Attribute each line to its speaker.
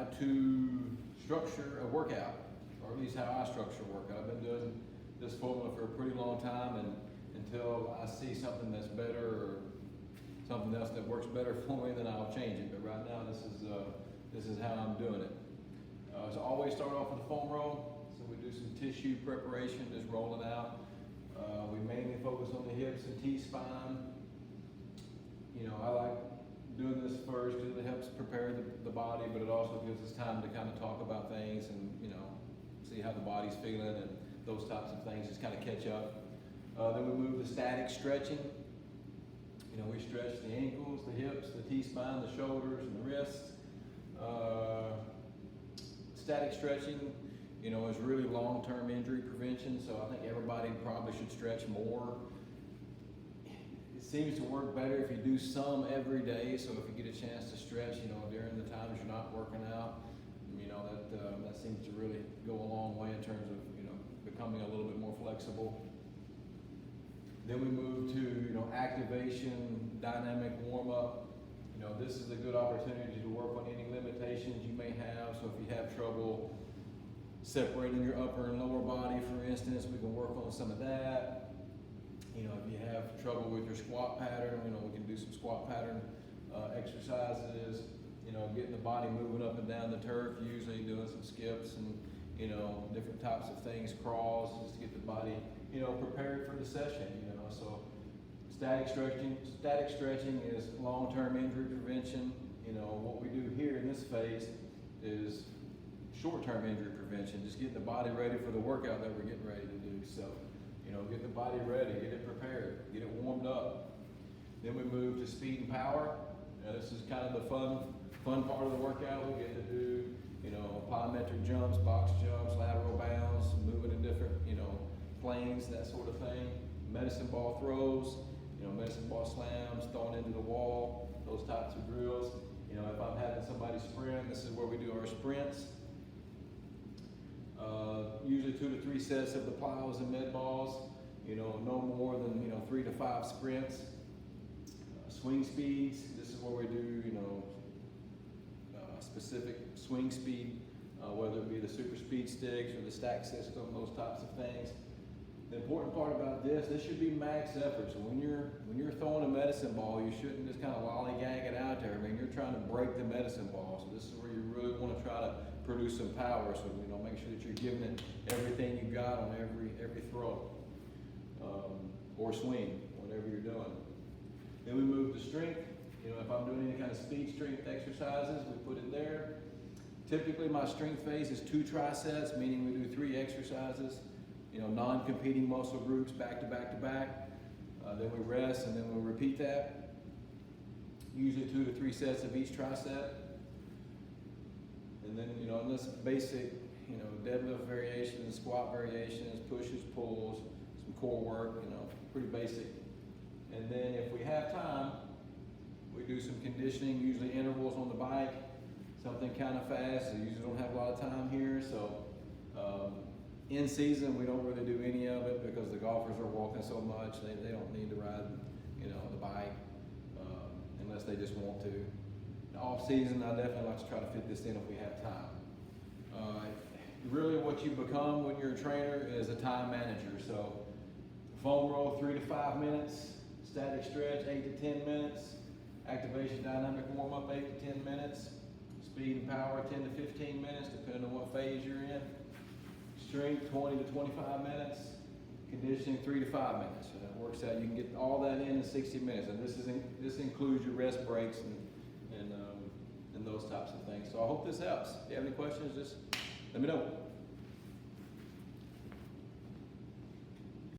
Speaker 1: how to structure a workout, or at least how I structure a workout. I've been doing this formula for a pretty long time, and until I see something that's better or something else that works better for me, then I'll change it. But right now, this is how I'm doing it. So always start off with a foam roll. So we do some tissue preparation, just roll it out. We mainly focus on the hips and T-spine. You know, I like doing this first because it helps prepare the body, but it also gives us time to kind of talk about things and, you know, see how the body's feeling and those types of things, just kind of catch up. Then we move to static stretching. You know, we stretch the ankles, the hips, the T-spine, the shoulders, and the wrists. Static stretching, you know, is really long-term injury prevention, so I think everybody probably should stretch more. It seems to work better if you do some every day, so if you get a chance to stretch, you know, during the times you're not working out, you know, that seems to really go a long way in terms of, you know, becoming a little bit more flexible. Then we move to, you know, activation, dynamic warm-up. You know, this is a good opportunity to work on any limitations you may have. So if you have trouble separating your upper and lower body, for instance, we can work on some of that. You know, if you have trouble with your squat pattern, you know, we can do some squat pattern exercises. You know, getting the body moving up and down the turf, usually doing some skips and, you know, different types of things, crawls, just to get the body, you know, prepared for the session, you know. So static stretching is long-term injury prevention. You know, what we do here in this phase is short-term injury prevention, just getting the body ready for the workout that we're getting ready to do. So, you know, get the body ready, get it prepared, get it warmed up. Then we move to speed and power. This is kind of the fun part of the workout. We get to do, you know, plyometric jumps, box jumps, lateral bounds, moving in different, you know, planes, that sort of thing. Medicine ball throws, you know, medicine ball slams, thrown into the wall, those types of drills. You know, if I'm having somebody sprint, this is where we do our sprints. Usually 2 to 3 sets of the plyos and med balls. You know, no more than, you know, 3 to 5 sprints. Swing speeds, this is where we do, you know, specific swing speed, whether it be the super speed sticks or the stack system, those types of things. The important part about this should be max effort. So when you're throwing a medicine ball, you shouldn't just kind of lollygag it out there. I mean, you're trying to break the medicine ball. So this is where you really want to try to produce some power. So, you know, make sure that you're giving it everything you got on every throw or swing, whatever you're doing. Then we move to strength. You know, if I'm doing any kind of speed strength exercises, we put it there. Typically, my strength phase is 2 trisets, meaning we do 3 exercises. You know, non-competing muscle groups back to back to back. Then we rest and then we'll repeat that. Usually 2 to 3 sets of each tricep. And then, you know, in this basic, you know, deadlift variations, squat variations, pushes, pulls, some core work, you know, pretty basic. And then if we have time, we do some conditioning, usually intervals on the bike, something kind of fast. I usually don't have a lot of time here, so in season, we don't really do any of it because the golfers are walking so much. They don't need to ride, you know, the bike unless they just want to. In off season, I definitely like to try to fit this in if we have time. Really what you become when you're a trainer is a time manager. So foam roll 3 to 5 minutes, static stretch 8 to 10 minutes, activation dynamic warm up 8 to 10 minutes, speed and power 10 to 15 minutes depending on what phase you're in. Strength 20 to 25 minutes, conditioning 3 to 5 minutes. So that works out. You can get all that in 60 minutes, and this includes your rest breaks and those types of things. So I hope this helps. If you have any questions, just let me know.